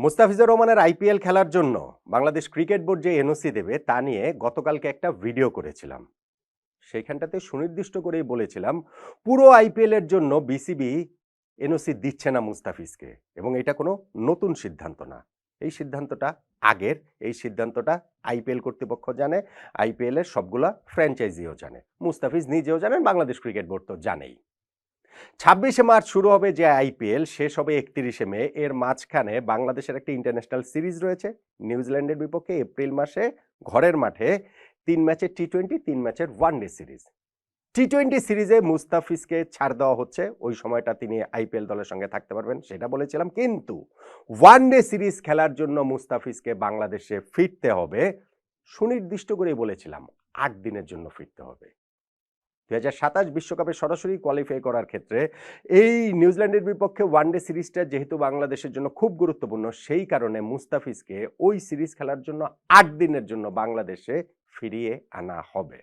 মুস্তাফিজুর রহমানের আইপিএল খেলার জন্য বাংলাদেশ ক্রিকেট বোর্ড যে এনওসি দেবে তা নিয়ে গতকালকে একটা ভিডিও করেছিলাম। সেইখানটাতে সুনির্দিষ্ট করেই বলেছিলাম পুরো আইপিএল এর জন্য বিসিবি এনওসি দিচ্ছে না মুস্তাফিজকে, এবং এটা কোনো নতুন সিদ্ধান্ত না। এই সিদ্ধান্তটা আগের, এই সিদ্ধান্তটা আইপিএল কর্তৃপক্ষ জানে, আইপিএল এর সবগুলা ফ্র্যাঞ্চাইজিও জানে, মুস্তাফিজ নিজেও জানেন, বাংলাদেশ ক্রিকেট বোর্ড তো জানেই। 26শে মার্চ শুরু হবে যে আইপিএল, শেষ হবে 31শে মে। এর মাঝখানে বাংলাদেশের একটা ইন্টারন্যাশনাল সিরিজ রয়েছে নিউজিল্যান্ডের বিপক্ষে এপ্রিল মাসে ঘরের মাঠে। 3 ম্যাচের টি-20, 3 ম্যাচের ওয়ানডে সিরিজ। টি-20 সিরিজে মুস্তাফিজকে ছাড় দেওয়া হচ্ছে, ওই সময়টা তিনি আইপিএল দলের সঙ্গে থাকতে পারবেন সেটা বলেছিলাম, কিন্তু ওয়ানডে সিরিজ খেলার জন্য মুস্তাফিজকে বাংলাদেশে ফিরতে হবে, সুনির্দিষ্ট করেই বলেছিলাম 8 দিনের জন্য ফিরতে হবে। 2027 বিশ্বকাপে সরাসরি কোয়ালিফাই করার ক্ষেত্রে এই নিউজিল্যান্ডের বিপক্ষে ওয়ানডে সিরিজটা যেহেতু বাংলাদেশের জন্য খুব গুরুত্বপূর্ণ, সেই কারণে মুস্তাফিজকে ওই সিরিজ খেলার জন্য 8 দিনের জন্য বাংলাদেশে ফিরিয়ে আনা হবে।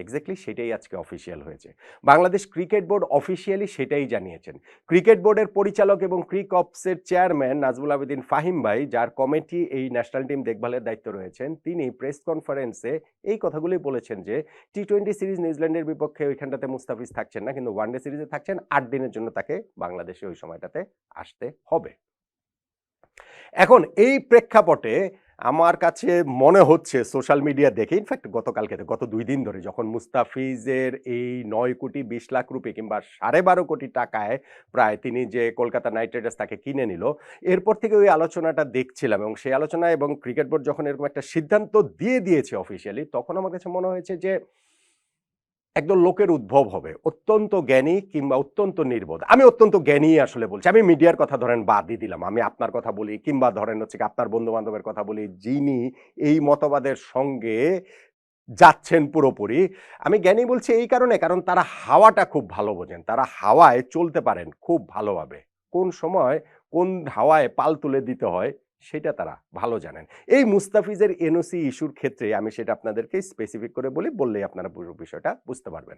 এক্স্যাক্টলি সেটাই আজকে অফিসিয়াল হয়েছে। বাংলাদেশ ক্রিকেট বোর্ড অফিসিয়ালি সেটাই জানিয়েছেন। ক্রিকেট বোর্ডের পরিচালক এবং ক্রিক অপসের চেয়ারম্যান নাজমুল আবেদিন ফাহিম ভাই, যার কমিটি এই ন্যাশনাল টিম দেখভালের দায়িত্ব রয়েছেন, তিনি প্রেস কনফারেন্সে এই কথাগুলি বলেছেন যে টি-20 সিরিজ নিউজিল্যান্ডের বিপক্ষে ওইখানটাতে মুস্তাফিজ থাকছেন না, কিন্তু ওয়ানডে সিরিজে থাকছেন। 8 দিনের জন্য তাকে বাংলাদেশে ওই সময়টাতে আসতে হবে। এখন এই প্রেক্ষাপটে আমার কাছে মনে হচ্ছে সোশ্যাল মিডিয়া দেখে, ইনফ্যাক্ট গত 2 দিন ধরে যখন মুস্তাফিজের এই 9 কোটি 20 লাখ রুপি কিংবা 12.5 কোটি টাকায় প্রায় তিনি যে কলকাতা নাইট রাইডার্স তাকে কিনে নিল, এরপর থেকে ওই আলোচনাটা দেখছিলাম, এবং সেই আলোচনা এবং ক্রিকেট বোর্ড যখন এরকম একটা সিদ্ধান্ত দিয়ে দিয়েছে অফিসিয়ালি, তখন আমার কাছে মনে হয়েছে যে একদম লোকের উদ্ভব হবে, অত্যন্ত জ্ঞানী কিংবা অত্যন্ত নির্বোধ। আমি অত্যন্ত জ্ঞানী আসলে বলছি, আমি মিডিয়ার কথা ধরেন বাদই দিলাম, আমি আপনার কথা বলি কিংবা ধরেন হচ্ছে আপনার বন্ধু বান্ধবের কথা বলি, যিনি এই মতবাদের সঙ্গে যাচ্ছেন পুরোপুরি। আমি জ্ঞানী বলছি এই কারণে, কারণ তারা হাওয়াটা খুব ভালো বোঝেন, তারা হাওয়ায় চলতে পারেন খুব ভালোভাবে, কোন সময় কোন হাওয়ায় পাল তুলে দিতে হয় সেটা তারা ভালো জানেন। এই মুস্তাফিজের এনওসি ইস্যুর ক্ষেত্রে আমি সেটা আপনাদেরকে স্পেসিফিক করে বললেই আপনারা পুরো বিষয়টা বুঝতে পারবেন।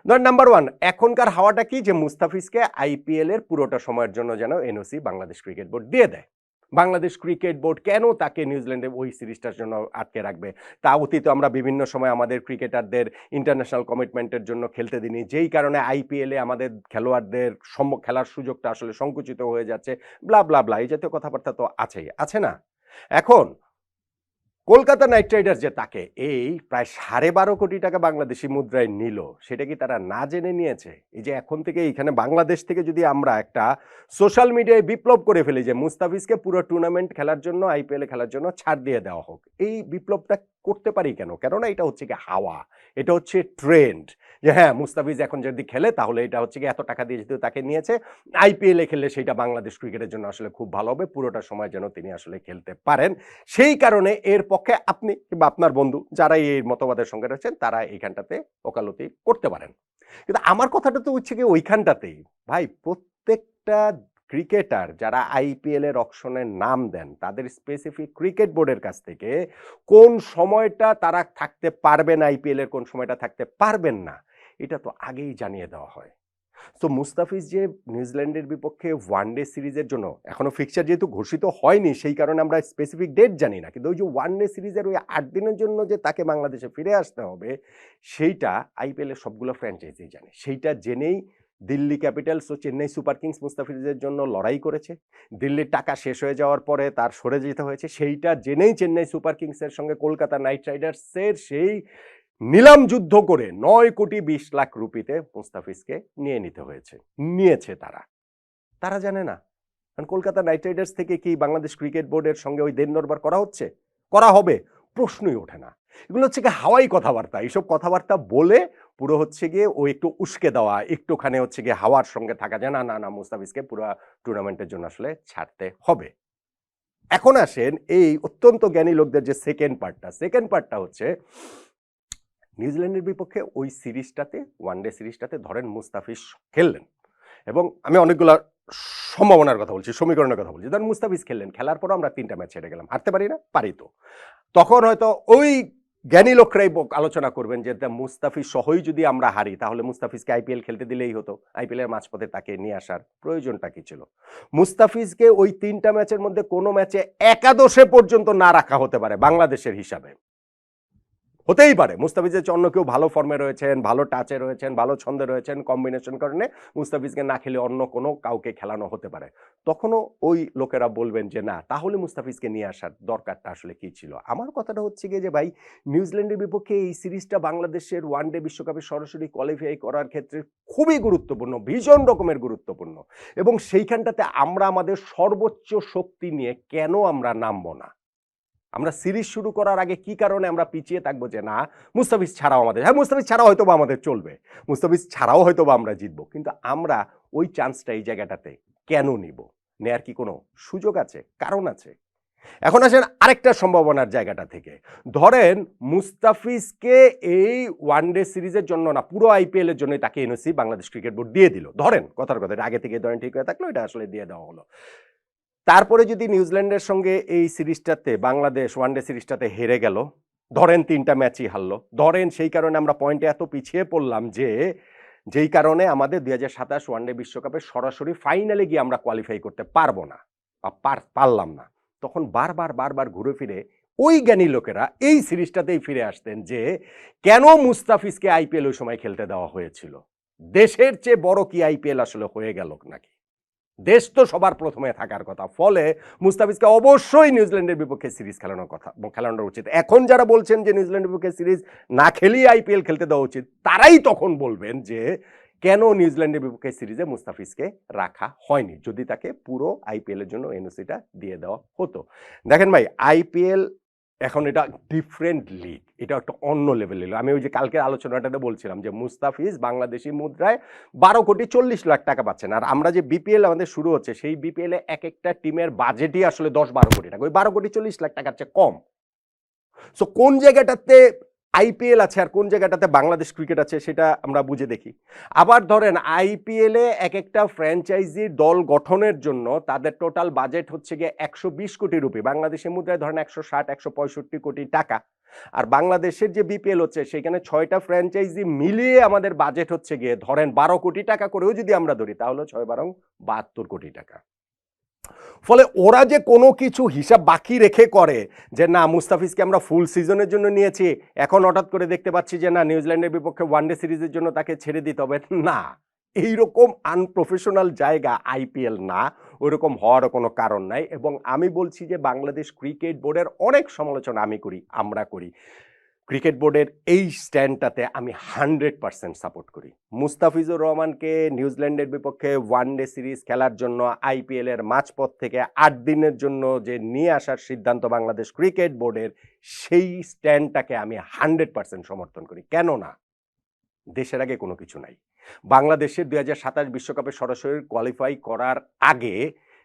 ধর নাম্বার 1, এখনকার হাওয়াটা কি, যে মুস্তাফিজকে আইপিএল এর পুরোটা সময়ের জন্য যেন এনওসি বাংলাদেশ ক্রিকেট বোর্ড দিয়ে দেয়। বাংলাদেশ ক্রিকেট বোর্ড কেন তাকে নিউজিল্যান্ডে ওই সিরিজটার জন্য আটকে রাখবে? তা অতীতে আমরা বিভিন্ন সময় আমাদের ক্রিকেটারদের ইন্টারন্যাশনাল কমিটমেন্টের জন্য খেলতে দিইনি, যেই কারণে আইপিএলে আমাদের খেলোয়াড়দের খেলার সুযোগটা আসলে সংকুচিত হয়ে যাচ্ছে, ব্লা ব্লা ব্লা, এই জাতীয় কথাবার্তা তো আছেই, আছে না? এখন কলকাতা নাইট রাইডার্স যে তাকে এই প্রায় 12.5 কোটি টাকা বাংলাদেশি মুদ্রায় নিল, সেটা কি তারা না জেনে নিয়েছে? এই যে এখন থেকে এখানে বাংলাদেশ থেকে যদি আমরা একটা সোশ্যাল মিডিয়ায় বিপ্লব করে ফেলি যে মুস্তাফিজকে পুরো টুর্নামেন্ট খেলার জন্য, আইপিএল এ খেলার জন্য ছাড় দিয়ে দেওয়া হোক, এই বিপ্লবটা করতে পারি কেন? কেননা এটা হচ্ছে কি হাওয়া, এটা হচ্ছে ট্রেন্ড, যে হ্যাঁ মুস্তাফিজ এখন যদি খেলে তাহলে এটা হচ্ছে কি এত টাকা দিয়ে যেহেতু তাকে নিয়েছে, আইপিএল এ খেললে সেটা বাংলাদেশ ক্রিকেটের জন্য আসলে খুব ভালো হবে, পুরোটা সময় যেন তিনি আসলে খেলতে পারেন। সেই কারণে এর পক্ষে আপনি কিংবা আপনার বন্ধু যারা এই মতবাদের সঙ্গে রয়েছেন তারা এইখানটাতে ওকালতি করতে পারেন। কিন্তু আমার কথাটা তো হচ্ছে কি ওইখানটাতেই, ভাই প্রত্যেকটা ক্রিকেটার যারা আইপিএল এর অকশনের নাম দেন, তাদের স্পেসিফিক ক্রিকেট বোর্ডের কাছ থেকে কোন সময়টা তারা থাকতে পারবেন আইপিএল এর, কোন সময়টা থাকতে পারবেন না, এটা তো আগেই জানিয়ে দেওয়া হয়। তো মুস্তাফিজ যে নিউজিল্যান্ডের বিপক্ষে ওয়ানডে সিরিজের জন্য এখনো ফিক্সচার যেহেতু ঘোষিত হয়নি, সেই কারণে আমরা স্পেসিফিক ডেট জানি না, কিন্তু ওই যে ওয়ানডে সিরিজের ওই 8 দিনের জন্য যে তাকে বাংলাদেশে ফিরে আসতে হবে, সেইটা আইপিএল এর সবগুলো ফ্র্যাঞ্চাইজি জানে। সেইটা জেনেই দিল্লি ক্যাপিটালস ও চেন্নাই সুপার কিংস মুস্তাফিজের জন্য লড়াই করেছে। দিল্লির টাকা শেষ হয়ে যাওয়ার পরে তার সরে যেতে হয়েছে, সেইটা জেনেই চেন্নাই সুপার কিংসের সঙ্গে কলকাতা নাইট রাইডার্সের সেই নিলাম যুদ্ধ করে 9 কোটি 20 লাখ রুপিতে মুস্তাফিজকে নিয়েছে তারা। তারা জানে না, কারণ কলকাতা নাইট রাইডার্স থেকে কি বাংলাদেশ ক্রিকেট বোর্ডের সঙ্গে ওই দেন দরবার করা হচ্ছে, করা হবে, প্রশ্নই ওঠে না। এগুলো হচ্ছে গিয়ে হাওয়াই কথাবার্তা, এইসব কথাবার্তা বলে পুরো হচ্ছে গিয়ে ও একটু উস্কে দেওয়া, একটুখানে হচ্ছে গিয়ে হাওয়ার সঙ্গে থাকা, যে না না না মুস্তাফিজকে পুরো টুর্নামেন্টের জন্য আসলে ছাড়তে হবে। এখন আসেন এই অত্যন্ত জ্ঞানী লোকদের যে সেকেন্ড পার্টটা হচ্ছে নিউজিল্যান্ডের বিপক্ষে ওই সিরিজটাতে, ওয়ানডে সিরিজটাতে ধরেন মুস্তাফিজ খেললেন, এবং আমি অনেকগুলো সম্ভাবনার কথা বলছি, সমীকরণের কথা বলছি। ধরেন মুস্তাফিজ খেললেন, খেলার পর আমরা 3টা ম্যাচ হেরে গেলাম, হারতে পারি না? পারি তো। তখন হয়তো ওই জ্ঞানী লোকরাই আলোচনা করবেন যে মুস্তাফিজ সহই যদি আমরা হারি তাহলে মুস্তাফিজকে আইপিএল খেলতে দিলেই হতো, আইপিএলের মাঝপথে তাকে নিয়ে আসার প্রয়োজনটা কি ছিল? মুস্তাফিজকে ওই ৩টা ম্যাচের মধ্যে কোনো ম্যাচে একাদশে পর্যন্ত না রাখা হতে পারে বাংলাদেশের হিসাবে, হতেই পারে। মুস্তাফিজের চেয়ে অন্য কেউ ভালো ফর্মে রয়েছেন, ভালো টাচে রয়েছেন, ভালো ছন্দে রয়েছেন, কম্বিনেশন কারণে মুস্তাফিজকে না খেলে অন্য কোনো কাউকে খেলানো হতে পারে। তখনও ওই লোকেরা বলবেন যে না, তাহলে মুস্তাফিজকে নিয়ে আসার দরকারটা আসলে কি ছিল? আমার কথাটা হচ্ছে গিয়ে যে ভাই, নিউজিল্যান্ডের বিপক্ষে এই সিরিজটা বাংলাদেশের ওয়ানডে বিশ্বকাপে সরাসরি কোয়ালিফাই করার ক্ষেত্রে খুবই গুরুত্বপূর্ণ, ভীষণ রকমের গুরুত্বপূর্ণ, এবং সেইখানটাতে আমরা আমাদের সর্বোচ্চ শক্তি নিয়ে কেন আমরা নামবো না? আমরা সিরিজ শুরু করার আগে কি কারণে আমরা পিছিয়ে থাকবো যে না, মুস্তাফিজ ছাড়াও আমাদের, হ্যাঁ মুস্তাফিজ ছাড়াও হয়তো বা আমাদের চলবে, মুস্তাফিজ ছাড়াও হয়তো বা আমরা জিতবো, কিন্তু আমরা ওই চান্সটা এই জায়গাটাতে কেন নিব? নেয়ার কি কোনো সুযোগ আছে, কারণ আছে? এখন আসেন আরেকটা সম্ভাবনার জায়গাটা থেকে। ধরেন মুস্তাফিজকে এই ওয়ানডে সিরিজের জন্য না, পুরো আইপিএল এর জন্য তাকে এনওসি বাংলাদেশ ক্রিকেট বোর্ড দিয়ে দিল, ধরেন কথার কথা, আগে থেকে ধরেন ঠিক হয়ে থাকলো, এটা আসলে দিয়ে দেওয়া হলো। তারপরে যদি নিউজিল্যান্ডের সঙ্গে এই সিরিজটাতে বাংলাদেশ ওয়ানডে সিরিজটাতে হেরে গেল, ধরেন ৩টা ম্যাচই হারলো, ধরেন সেই কারণে আমরা পয়েন্টে এত পিছিয়ে পড়লাম যে যেই কারণে আমাদের ২০২৭ ওয়ানডে বিশ্বকাপে সরাসরি ফাইনালে গিয়ে আমরা কোয়ালিফাই করতে পারবো না বা পারলাম না, তখন বারবার ঘুরে ফিরে ওই জ্ঞানী লোকেরা এই সিরিজটাতেই ফিরে আসতেন যে কেন মুস্তাফিজকে আইপিএল ওই সময় খেলতে দেওয়া হয়েছিল? দেশের চেয়ে বড় কি আইপিএল আসলে হয়ে গেল নাকি? দেশ তো সবার প্রথমে থাকার কথা, ফলে মুস্তাফিজকে অবশ্যই নিউজিল্যান্ডের বিপক্ষে সিরিজ খেলানো উচিত। এখন যারা বলছেন যে নিউজিল্যান্ডের বিপক্ষে সিরিজ না খেলেই আইপিএল খেলতে দেওয়া উচিত, তারাই তখন বলবেন যে কেন নিউজিল্যান্ডের বিপক্ষে সিরিজে মুস্তাফিজকে রাখা হয়নি, যদি তাকে পুরো আইপিএল এর জন্য এনওসিটা দিয়ে দেওয়া হতো। দেখেন ভাই, আইপিএল এখন এটা ডিফারেন্ট লিগ, এটা একটা অন্য লেভেলের। আমি ওই যে কালকের আলোচনাটাতে বলছিলাম যে মুস্তাফিজ বাংলাদেশি মুদ্রায় ১২,৪০,০০,০০০ টাকা পাচ্ছেন, আর আমরা যে বিপিএল আমাদের শুরু হচ্ছে, সেই বিপিএল এ এক একটা টিমের বাজেটই আসলে ১০-১২ কোটি টাকা, ওই ১২,৪০,০০,০০০ টাকার চেয়ে কম। সো কোন জায়গাটাতে আইপিএল আছে আর কোন জায়গাটাতে বাংলাদেশ ক্রিকেট আছে সেটা আমরা বুঝে দেখি। আবার ধরেন আইপিএল এ এক একটা ফ্র্যাঞ্চাইজি দল গঠনের জন্য তাদের টোটাল বাজেট হচ্ছে গিয়ে ১২০ কোটি রুপি, বাংলাদেশের মুদ্রায় ধরেন ১৬০-১৬৫ কোটি টাকা। আর বাংলাদেশের যে বিপিএল হচ্ছে সেখানে ৬টা ফ্র্যাঞ্চাইজি মিলিয়ে আমাদের বাজেট হচ্ছে গিয়ে ধরেন ১২ কোটি টাকা করেও যদি আমরা ধরি, তাহলে ৬-১২ ৭২ কোটি টাকা। ফলে ওরা যে কোনো কিছু হিসাব বাকি রেখে করে যে না, মুস্তাফিজকে আমরা ফুল সিজনের জন্য নিয়েছি, এখন হঠাৎ করে দেখতে পাচ্ছি যে না, নিউজিল্যান্ডের বিপক্ষে ওয়ানডে সিরিজের জন্য তাকে ছেড়ে দিতে হবে, না, এইরকম আনপ্রফেশনাল জায়গা আইপিএল না, ওইরকম হওয়ারও কোনো কারণ নাই। এবং আমি বলছি যে বাংলাদেশ ক্রিকেট বোর্ডের অনেক সমালোচনা আমি করি, আমরা করি, ক্রিকেট বোর্ডের এই স্ট্যান্ডটাতে আমি 100% সাপোর্ট করি। মুস্তাফিজুর রহমানকে নিউজিল্যান্ডের বিপক্ষে ওয়ানডে সিরিজ খেলার জন্য আইপিএল এর মাঝপথ থেকে ৮ দিনের জন্য যে নিয়ে আসার সিদ্ধান্ত বাংলাদেশ ক্রিকেট বোর্ডের, সেই স্ট্যান্ডটাকে আমি 100% সমর্থন করি। কেন না? দেশের আগে কোনো কিছু নাই। বাংলাদেশের ২০২৭ বিশ্বকাপে সরাসরি কোয়ালিফাই করার আগে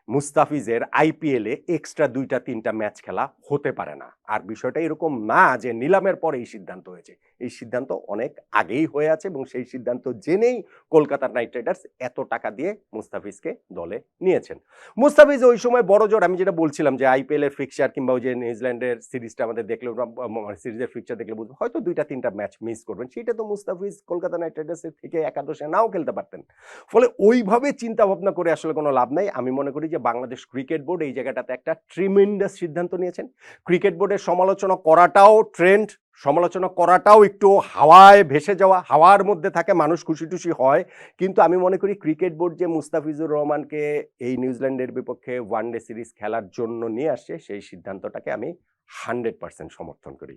মুস্তাফিজের আইপিএলে এক্সট্রা ২টা-৩টা ম্যাচ খেলা হতে পারে না। আর বিষয়টা এরকম না যে নিলামের পরে এই সিদ্ধান্ত হয়েছে, এই সিদ্ধান্ত অনেক আগেই হয়ে আছে, এবং সেই সিদ্ধান্ত জেনেই কলকাতা নাইট রাইডার্স এত টাকা দিয়ে মুস্তাফিজকে দলে নিয়েছেন। মুস্তাফিজ ওই সময় বড় জোর, আমি যেটা বলছিলাম যে আইপিএল এর ফিক্সচার কিংবা ওই যে নিউজিল্যান্ডের সিরিজটা আমাদের দেখলে, সিরিজের ফিক্সচার দেখলে বুঝবো হয়তো ২টা-৩টা ম্যাচ মিস করবেন, সেটা তো মুস্তাফিজ কলকাতা নাইট রাইডার্সের থেকে একাদশে নাও খেলতে পারতেন। ফলে ওইভাবে চিন্তা ভাবনা করে আসলে কোনো লাভ নাই। আমি মনে করি যে বাংলাদেশ ক্রিকেট বোর্ড এই জায়গাটাতে একটা ট্রিমেন্ডাস সিদ্ধান্ত নিয়েছেন। ক্রিকেট বোর্ডের সমালোচনা করাটাও ট্রেন্ড, সমালোচনা করাটাও একটু হাওয়ায় ভেসে যাওয়া, হাওয়ার মধ্যে থাকে, মানুষ খুশি টুশি হয়, কিন্তু আমি মনে করি ক্রিকেট বোর্ড যে মুস্তাফিজুর রহমানকে এই নিউজিল্যান্ডের বিপক্ষে ওয়ানডে সিরিজ খেলার জন্য নিয়ে আসছে, সেই সিদ্ধান্তটাকে আমি 100% সমর্থন করি।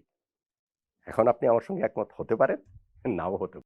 এখন আপনি আমার সঙ্গে একমত হতে পারেন, নাও হতে